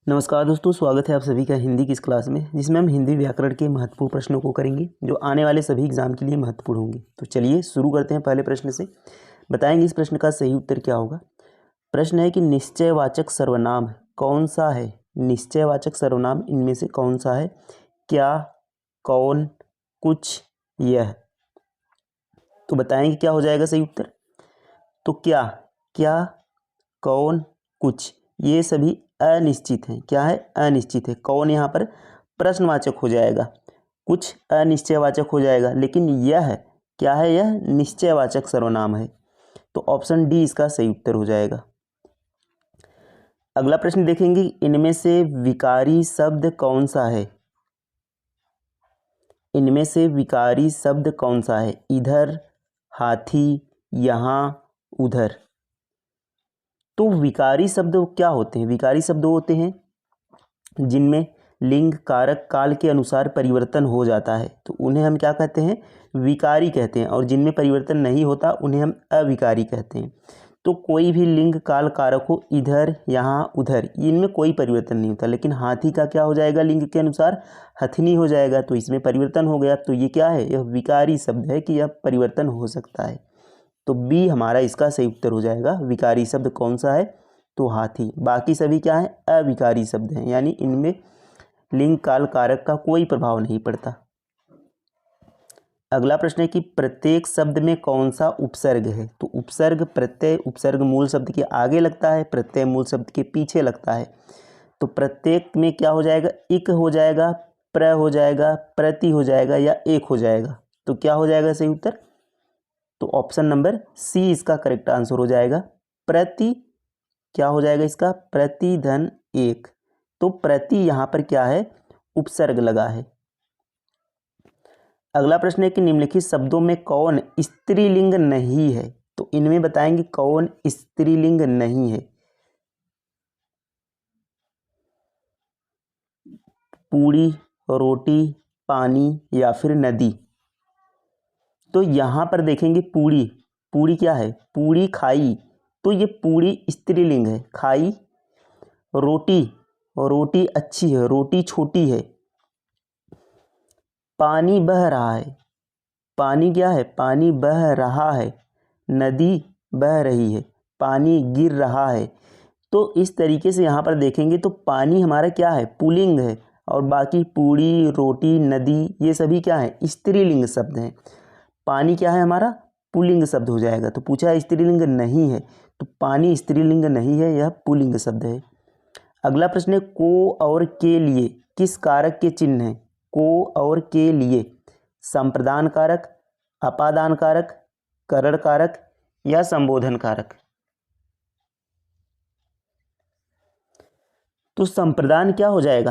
नमस्कार दोस्तों, स्वागत है आप सभी का हिंदी की इस क्लास में, जिसमें हम हिंदी व्याकरण के महत्वपूर्ण प्रश्नों को करेंगे जो आने वाले सभी एग्जाम के लिए महत्वपूर्ण होंगे। तो चलिए शुरू करते हैं पहले प्रश्न से। बताएंगे इस प्रश्न का सही उत्तर क्या होगा। प्रश्न है कि निश्चयवाचक सर्वनाम कौन सा है। निश्चयवाचक सर्वनाम इनमें से कौन सा है। क्या, कौन, कुछ, यह। तो बताएंगे क्या हो जाएगा सही उत्तर। तो क्या, क्या, कौन, कुछ, ये सभी अनिश्चित हैं। क्या है, अनिश्चित है। कौन यहाँ पर प्रश्नवाचक हो जाएगा, कुछ अनिश्चयवाचक हो जाएगा, लेकिन यह क्या है, यह निश्चयवाचक सर्वनाम है। तो ऑप्शन डी इसका सही उत्तर हो जाएगा। अगला प्रश्न देखेंगे, इनमें से विकारी शब्द कौन सा है। इनमें से विकारी शब्द कौन सा है। इधर, हाथी, यहाँ, उधर। तो विकारी शब्द क्या होते हैं। विकारी शब्द होते हैं जिनमें लिंग, कारक, काल के अनुसार परिवर्तन हो जाता है, तो उन्हें हम क्या कहते हैं, विकारी कहते हैं। और जिनमें परिवर्तन नहीं होता उन्हें हम अविकारी कहते हैं। तो कोई भी लिंग, काल, कारक हो, इधर, यहाँ, उधर, इनमें कोई परिवर्तन नहीं होता। लेकिन हाथी का क्या हो जाएगा, लिंग के अनुसार हथनी हो जाएगा, तो इसमें परिवर्तन हो गया। तो ये क्या है, यह विकारी शब्द है कि यह परिवर्तन हो सकता है। तो बी हमारा इसका सही उत्तर हो जाएगा। विकारी शब्द कौन सा है, तो हाथी। बाकी सभी क्या है, अविकारी शब्द हैं, यानी इनमें लिंग, काल, कारक का कोई प्रभाव नहीं पड़ता। अगला प्रश्न है कि प्रत्येक शब्द में कौन सा उपसर्ग है। तो उपसर्ग, प्रत्यय, उपसर्ग मूल शब्द के आगे लगता है, प्रत्यय मूल शब्द के पीछे लगता है। तो प्रत्येक में क्या हो जाएगा, इक हो जाएगा, प्र हो जाएगा, प्रति हो जाएगा, या एक हो जाएगा। तो क्या हो जाएगा सही उत्तर। तो ऑप्शन नंबर सी इसका करेक्ट आंसर हो जाएगा। प्रति क्या हो जाएगा इसका, प्रति धन एक। तो प्रति यहाँ पर क्या है, उपसर्ग लगा है। अगला प्रश्न है कि निम्नलिखित शब्दों में कौन स्त्रीलिंग नहीं है। तो इनमें बताएंगे कौन स्त्रीलिंग नहीं है। पूरी, रोटी, पानी, या फिर नदी। तो यहाँ पर देखेंगे पूरी। पूरी क्या है, पूरी खाई, तो ये पूरी स्त्रीलिंग है। खाई, रोटी, रोटी अच्छी है, रोटी छोटी है। पानी बह रहा है, पानी क्या है, पानी बह रहा है। नदी बह रही है, पानी गिर रहा है। तो इस तरीके से यहाँ पर देखेंगे तो पानी हमारा क्या है, पुल्लिंग है, और बाकी पूरी, रोटी, नदी, ये सभी क्या है, स्त्रीलिंग शब्द हैं। पानी क्या है हमारा, पुल्लिंग शब्द हो जाएगा। तो पूछा है स्त्रीलिंग नहीं है, तो पानी स्त्रीलिंग नहीं है, यह पुल्लिंग शब्द है। अगला प्रश्न है, को और के लिए किस कारक के चिन्ह हैं। को और के लिए संप्रदान कारक, अपादान कारक, करण कारक, या संबोधन कारक। तो संप्रदान क्या हो जाएगा,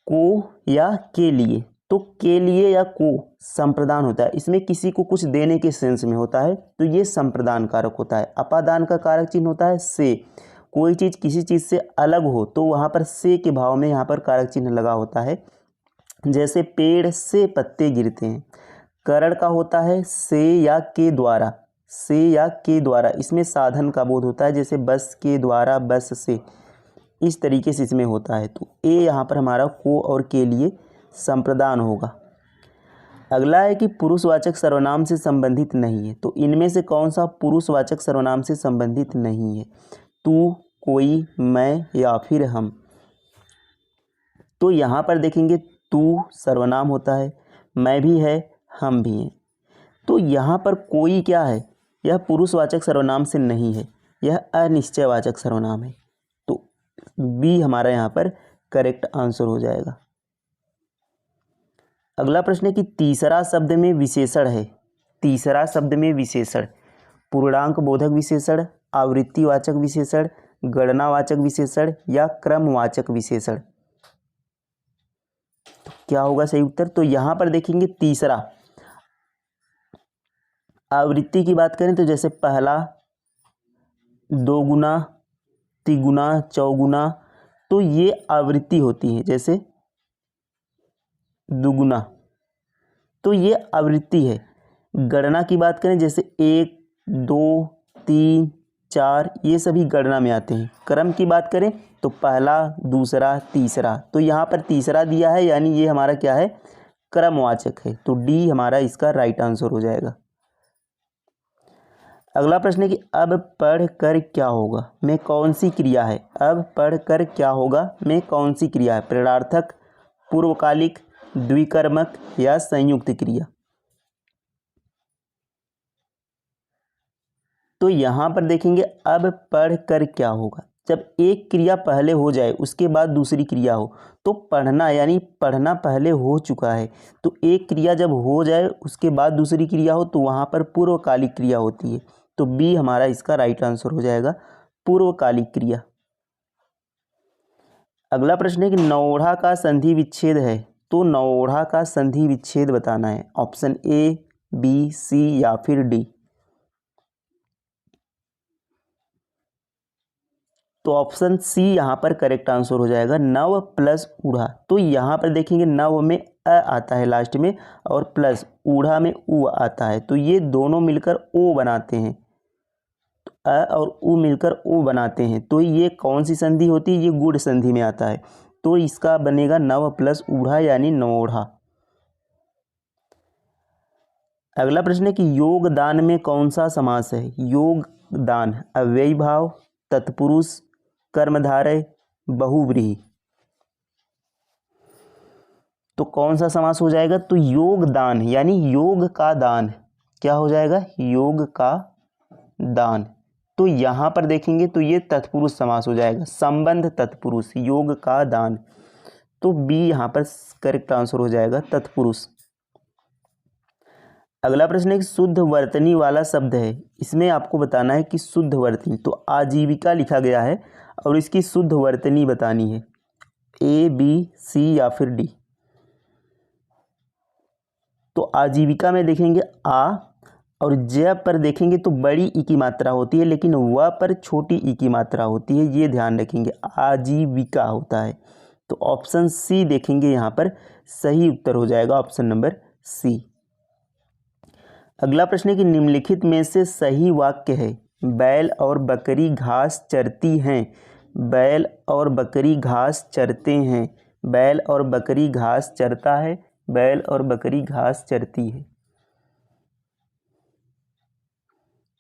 को या के लिए। तो के लिए या को संप्रदान होता है, इसमें किसी को कुछ देने के सेंस में होता है, तो ये संप्रदान कारक होता है। अपादान का कारक चिन्ह होता है से। कोई चीज़ किसी चीज़ से अलग हो तो वहाँ पर से के भाव में यहाँ पर कारक चिन्ह लगा होता है। जैसे पेड़ से पत्ते गिरते हैं। करण का होता है से या के द्वारा। से या के द्वारा, इसमें साधन का बोध होता है, जैसे बस के द्वारा, बस से, इस तरीके से इसमें होता है। तो ए यहाँ पर हमारा को और के लिए संप्रदान होगा। अगला है कि पुरुषवाचक सर्वनाम से संबंधित नहीं है। तो इनमें से कौन सा पुरुषवाचक सर्वनाम से संबंधित नहीं है। तू, कोई, मैं, या फिर हम। तो यहाँ पर देखेंगे तू सर्वनाम होता है, मैं भी है, हम भी हैं। तो यहाँ पर कोई क्या है, यह पुरुषवाचक सर्वनाम से नहीं है, यह अनिश्चयवाचक सर्वनाम है। तो बी हमारा यहाँ पर करेक्ट आंसर हो जाएगा। अगला प्रश्न है कि तीसरा शब्द में विशेषण है। तीसरा शब्द में विशेषण पूर्णांक बोधक विशेषण, आवृत्तिवाचक विशेषण, गणनावाचक विशेषण, या क्रमवाचक विशेषण। तो क्या होगा सही उत्तर। तो यहाँ पर देखेंगे तीसरा, आवृत्ति की बात करें तो जैसे पहला, दोगुना, तिगुना, चौगुना, तो ये आवृत्ति होती है। जैसे दुगुना, तो ये आवृत्ति है। गणना की बात करें जैसे 1, 2, 3, 4 ये सभी गणना में आते हैं। क्रम की बात करें तो पहला, दूसरा, तीसरा, तो यहाँ पर तीसरा दिया है यानी ये हमारा क्या है, क्रमवाचक है। तो डी हमारा इसका राइट आंसर हो जाएगा। अगला प्रश्न है कि अब पढ़ कर क्या होगा में कौन सी क्रिया है। अब पढ़ कर क्या होगा में कौन सी क्रिया है, प्रेरणार्थक, पूर्वकालिक, द्विकर्मक या संयुक्त क्रिया। तो यहाँ पर देखेंगे अब पढ़ कर क्या होगा, जब एक क्रिया पहले हो जाए उसके बाद दूसरी क्रिया हो तो पढ़ना, यानी पढ़ना पहले हो चुका है, तो एक क्रिया जब हो जाए उसके बाद दूसरी क्रिया हो तो वहाँ पर पूर्वकालिक क्रिया होती है। तो बी हमारा इसका राइट आंसर हो जाएगा, पूर्वकालिक क्रिया। अगला प्रश्न है कि नौढ़ा का संधि विच्छेद है, तो नौढ़ा का संधि विच्छेद बताना है। ऑप्शन ए, बी, सी या फिर डी। तो ऑप्शन सी यहाँ पर करेक्ट आंसर हो जाएगा, नव प्लस ऊढ़ा। तो यहाँ पर देखेंगे नव में अ आता है लास्ट में और प्लस ऊढ़ा में उ आता है, तो ये दोनों मिलकर ओ बनाते हैं। तो अ और उ मिलकर ओ बनाते हैं, तो ये कौन सी संधि होती है, ये गुण संधि में आता है। तो इसका बनेगा नव प्लस ऊढ़ा यानी नौढ़ा। अगला प्रश्न है कि योगदान में कौन सा समास है। योगदान अव्ययी भाव, तत्पुरुष, कर्मधारय, बहुव्रीहि। तो कौन सा समास हो जाएगा, तो योगदान यानी योग का दान, क्या हो जाएगा, योग का दान। तो यहाँ पर देखेंगे तो ये तत्पुरुष समास हो जाएगा, संबंध तत्पुरुष, योग का दान। तो बी यहाँ पर करेक्ट आंसर हो जाएगा, तत्पुरुष। अगला प्रश्न है कि शुद्ध वर्तनी वाला शब्द है, इसमें आपको बताना है कि शुद्ध वर्तनी, तो आजीविका लिखा गया है और इसकी शुद्ध वर्तनी बतानी है। ए, बी, सी या फिर डी। तो आजीविका में देखेंगे आ और ज पर देखेंगे तो बड़ी ई की मात्रा होती है, लेकिन व पर छोटी ई की मात्रा होती है, ये ध्यान रखेंगे, आजीविका होता है। तो ऑप्शन सी देखेंगे यहाँ पर सही उत्तर हो जाएगा, ऑप्शन नंबर सी। अगला प्रश्न है कि निम्नलिखित में से सही वाक्य है। बैल और बकरी घास चरती हैं, बैल और बकरी घास चरते हैं, बैल और बकरी घास चरता है, बैल और बकरी घास चरती है।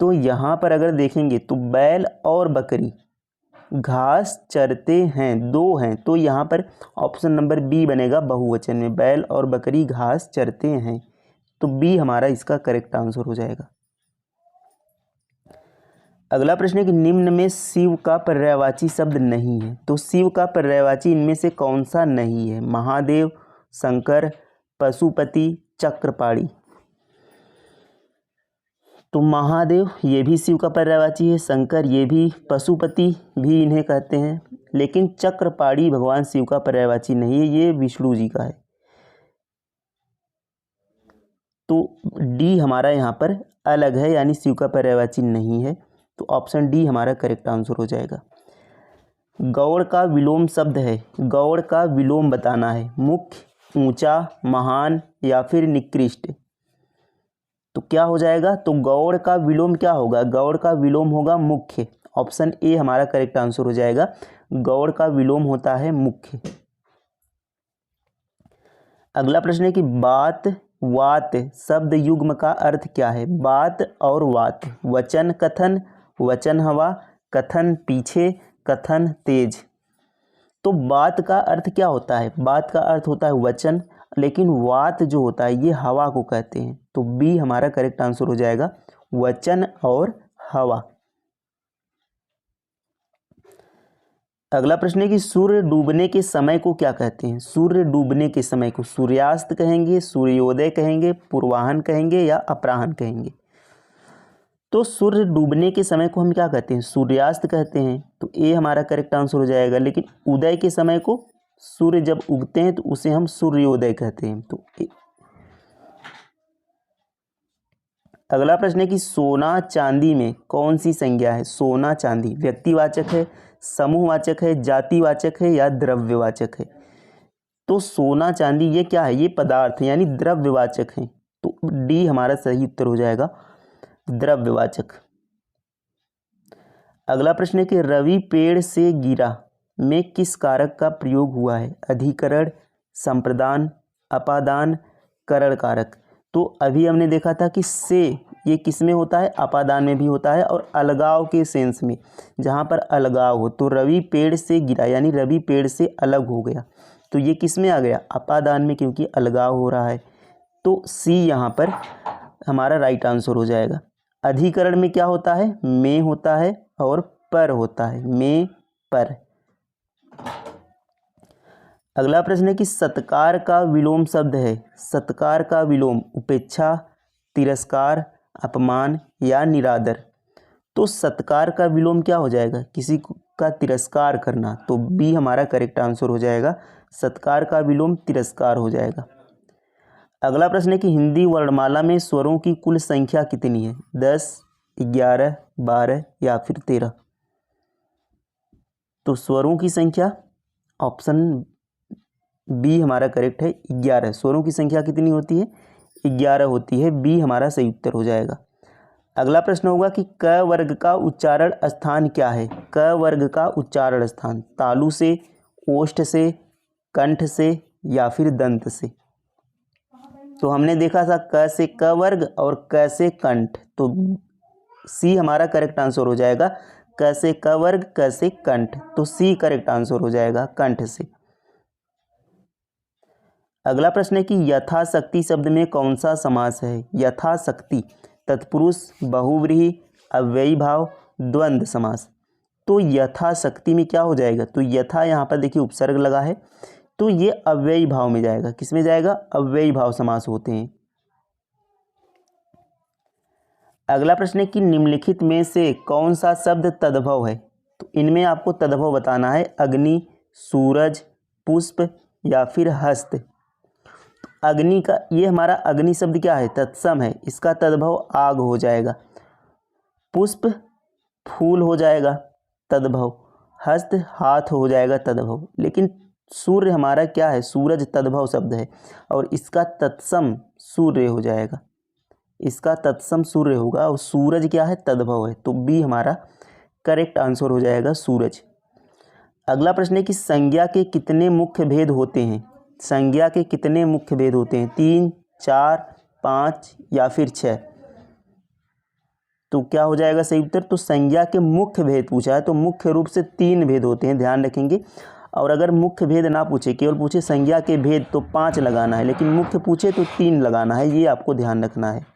तो यहाँ पर अगर देखेंगे तो बैल और बकरी घास चरते हैं, दो हैं, तो यहाँ पर ऑप्शन नंबर बी बनेगा बहुवचन में, बैल और बकरी घास चरते हैं। तो बी हमारा इसका करेक्ट आंसर हो जाएगा। अगला प्रश्न है कि निम्न में शिव का पर्यायवाची शब्द नहीं है, तो शिव का पर्यायवाची इनमें से कौन सा नहीं है। महादेव, शंकर, पशुपति, चक्रपाणी। तो महादेव ये भी शिव का पर्यायवाची है, शंकर ये भी, पशुपति भी इन्हें कहते हैं, लेकिन चक्रपाणी भगवान शिव का पर्यायवाची नहीं है, ये विष्णु जी का है। तो डी हमारा यहाँ पर अलग है, यानी शिव का पर्यायवाची नहीं है। तो ऑप्शन डी हमारा करेक्ट आंसर हो जाएगा। गौड़ का विलोम शब्द है, गौड़ का विलोम बताना है। मुख्य, ऊंचा, महान या फिर निकृष्ट। तो क्या हो जाएगा, तो गौड़ का विलोम क्या होगा, गौड़ का विलोम होगा मुख्य। ऑप्शन ए हमारा करेक्ट आंसर हो जाएगा, गौड़ का विलोम होता है मुख्य। अगला प्रश्न है कि बात वात शब्द युग्म का अर्थ क्या है। बात और वात, वचन कथन, वचन हवा, कथन पीछे, कथन तेज। तो बात का अर्थ क्या होता है, बात का अर्थ होता है वचन, लेकिन वात जो होता है ये हवा को कहते हैं। तो बी हमारा करेक्ट आंसर हो जाएगा, वचन और हवा। अगला प्रश्न है कि सूर्य डूबने के समय को क्या कहते हैं। सूर्य डूबने के समय को सूर्यास्त कहेंगे, सूर्योदय कहेंगे, पूर्वाह्न कहेंगे या अपराह्न कहेंगे। तो सूर्य डूबने के समय को हम क्या कहते हैं, सूर्यास्त कहते हैं। तो ए हमारा करेक्ट आंसर हो जाएगा, लेकिन उदय के समय को, सूर्य जब उगते हैं तो उसे हम सूर्योदय कहते हैं। तो अगला प्रश्न है कि सोना चांदी में कौन सी संज्ञा है। सोना चांदी व्यक्तिवाचक है, समूहवाचक है, जातिवाचक है या द्रव्यवाचक है। तो सोना चांदी ये क्या है, ये पदार्थ है यानी द्रव्यवाचक है। तो डी हमारा सही उत्तर हो जाएगा, द्रव्यवाचक। अगला प्रश्न है कि रवि पेड़ से गिरा में किस कारक का प्रयोग हुआ है? अधिकरण, संप्रदान, अपादान, करण कारक। तो अभी हमने देखा था कि से ये किस में होता है? अपादान में भी होता है और अलगाव के सेंस में, जहाँ पर अलगाव हो। तो रवि पेड़ से गिरा यानी रवि पेड़ से अलग हो गया, तो ये किस में आ गया? अपादान में, क्योंकि अलगाव हो रहा है। तो सी यहाँ पर हमारा राइट आंसर हो जाएगा। अधिकरण में क्या होता है? में होता है और पर होता है, में पर। अगला प्रश्न है कि सत्कार का विलोम शब्द है। सत्कार का विलोम उपेक्षा, तिरस्कार, अपमान या निरादर। तो सत्कार का विलोम क्या हो जाएगा? किसी का तिरस्कार करना। तो बी हमारा करेक्ट आंसर हो जाएगा। सत्कार का विलोम तिरस्कार हो जाएगा। अगला प्रश्न है कि हिंदी वर्णमाला में स्वरों की कुल संख्या कितनी है? 10, 11, 12 या फिर 13। तो स्वरों की संख्या ऑप्शन बी हमारा करेक्ट है, 11। स्वरों की संख्या कितनी होती है? 11 होती है। बी हमारा सही उत्तर हो जाएगा। अगला प्रश्न होगा कि क वर्ग का उच्चारण स्थान क्या है? क वर्ग का उच्चारण स्थान तालु से, ओष्ठ से, कंठ से या फिर दंत से। तो हमने देखा था क से क वर्ग और क से कंठ, तो सी हमारा करेक्ट आंसर हो जाएगा। क से क वर्ग, क से कंठ, तो सी करेक्ट आंसर हो जाएगा, कंठ से। अगला प्रश्न है कि यथाशक्ति शब्द में कौन सा समास है? यथाशक्ति तत्पुरुष, बहुव्रीहि, अव्ययी भाव, द्वंद्व समास। तो यथाशक्ति में क्या हो जाएगा? तो यथा यहाँ पर देखिए उपसर्ग लगा है, तो ये अव्ययी भाव में जाएगा। किस में जाएगा? अव्ययी भाव समास होते हैं। अगला प्रश्न है कि निम्नलिखित में से कौन सा शब्द तद्भव है? तो इनमें आपको तद्भव बताना है। अग्नि, सूरज, पुष्प या फिर हस्त। तो अग्नि का, ये हमारा अग्नि शब्द क्या है? तत्सम है, इसका तद्भव आग हो जाएगा। पुष्प फूल हो जाएगा तद्भव। हस्त हाथ हो जाएगा तद्भव। लेकिन सूर्य हमारा क्या है? सूरज तद्भव शब्द है और इसका तत्सम सूर्य हो जाएगा। इसका तत्सम सूर्य होगा और सूरज क्या है? तद्भव है। तो बी हमारा करेक्ट आंसर हो जाएगा, सूरज। अगला प्रश्न है कि संज्ञा के कितने मुख्य भेद होते हैं? संज्ञा के कितने मुख्य भेद होते हैं? 3, 4, 5 या फिर 6। तो क्या हो जाएगा सही उत्तर? तो संज्ञा के मुख्य भेद पूछा है, तो मुख्य रूप से 3 भेद होते हैं, ध्यान रखेंगे। और अगर मुख्य भेद ना पूछे, केवल पूछे संज्ञा के भेद, तो 5 लगाना है, लेकिन मुख्य पूछे तो 3 लगाना है, ये आपको ध्यान रखना है।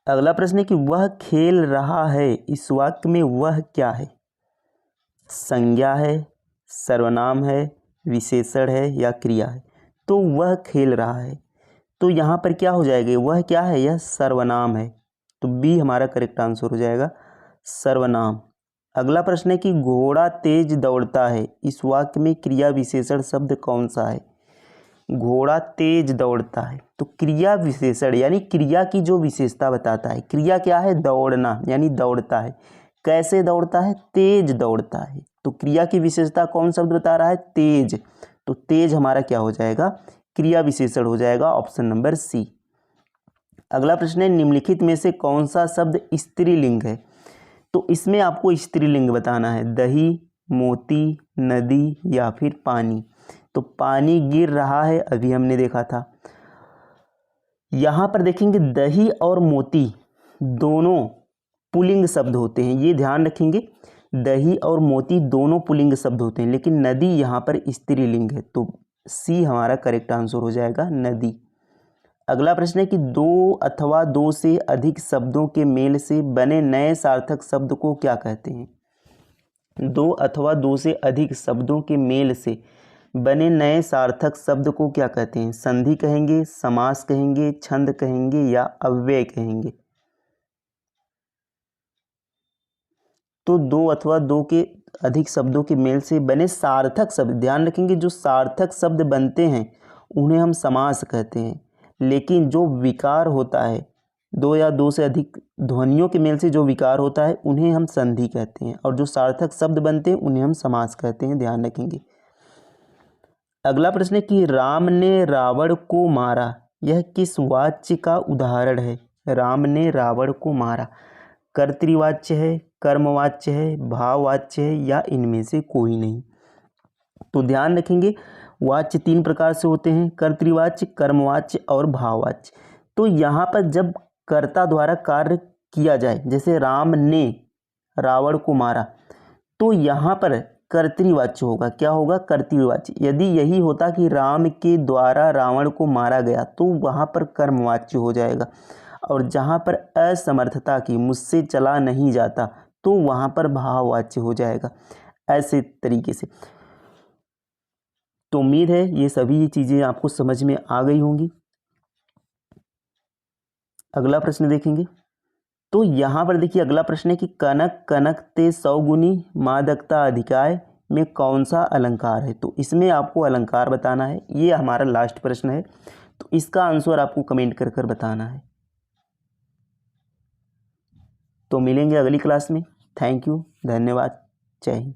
अगला प्रश्न है कि वह खेल रहा है, इस वाक्य में वह क्या है? संज्ञा है, सर्वनाम है, विशेषण है या क्रिया है? तो वह खेल रहा है, तो यहाँ पर क्या हो जाएगा? वह क्या है? यह सर्वनाम है। तो बी हमारा करेक्ट आंसर हो जाएगा, सर्वनाम। अगला प्रश्न है कि घोड़ा तेज दौड़ता है, इस वाक्य में क्रिया विशेषण शब्द कौन सा है? घोड़ा तेज दौड़ता है, तो क्रिया विशेषण यानी क्रिया की जो विशेषता बताता है। क्रिया क्या है? दौड़ना, यानी दौड़ता है। कैसे दौड़ता है? तेज दौड़ता है। तो क्रिया की विशेषता कौन शब्द बता रहा है? तेज। तो तेज हमारा क्या हो जाएगा? क्रिया विशेषण हो जाएगा, ऑप्शन नंबर सी। अगला प्रश्न है निम्नलिखित में से कौन सा शब्द स्त्रीलिंग है? तो इसमें आपको स्त्रीलिंग बताना है। दही, मोती, नदी या फिर पानी। तो पानी गिर रहा है, अभी हमने देखा था। यहाँ पर देखेंगे दही और मोती दोनों पुल्लिंग शब्द होते हैं, ये ध्यान रखेंगे। दही और मोती दोनों पुल्लिंग शब्द होते हैं, लेकिन नदी यहाँ पर स्त्रीलिंग है। तो सी हमारा करेक्ट आंसर हो जाएगा, नदी। अगला प्रश्न है कि 2 अथवा 2 से अधिक शब्दों के मेल से बने नए सार्थक शब्द को क्या कहते हैं? 2 अथवा 2 से अधिक शब्दों के मेल से बने नए सार्थक शब्द को क्या कहते हैं? संधि कहेंगे, समास कहेंगे, छंद कहेंगे या अव्यय कहेंगे? तो 2 अथवा 2 के अधिक शब्दों के मेल से बने सार्थक शब्द, ध्यान रखेंगे, जो सार्थक शब्द बनते हैं उन्हें हम समास कहते हैं। लेकिन जो विकार होता है, 2 या 2 से अधिक ध्वनियों के मेल से जो विकार होता है उन्हें हम संधि कहते हैं, और जो सार्थक शब्द बनते हैं उन्हें हम समास कहते हैं, ध्यान रखेंगे। अगला प्रश्न है कि राम ने रावण को मारा, यह किस वाक्य का उदाहरण है? राम ने रावण को मारा, कर्तृवाच्य है, कर्मवाच्य है, भाववाच्य है या इनमें से कोई नहीं। तो ध्यान रखेंगे वाच्य 3 प्रकार से होते हैं, कर्तृवाच्य, कर्मवाच्य और भाववाच्य। तो यहाँ पर जब कर्ता द्वारा कार्य किया जाए, जैसे राम ने रावण को मारा, तो यहाँ पर कर्तृवाच्य होगा। क्या होगा? कर्तृवाच्य। यदि यही होता कि राम के द्वारा रावण को मारा गया तो वहाँ पर कर्मवाच्य हो जाएगा। और जहाँ पर असमर्थता की, मुझसे चला नहीं जाता, तो वहाँ पर भाववाच्य हो जाएगा। ऐसे तरीके से। तो उम्मीद है ये सभी चीज़ें आपको समझ में आ गई होंगी। अगला प्रश्न देखेंगे। तो यहाँ पर देखिए अगला प्रश्न है कि कनक कनक ते 100 गुनी मादकता अधिकाय में कौन सा अलंकार है। तो इसमें आपको अलंकार बताना है। ये हमारा लास्ट प्रश्न है, तो इसका आंसर आपको कमेंट कर कर बताना है। तो मिलेंगे अगली क्लास में। थैंक यू, धन्यवाद, जय हिंद।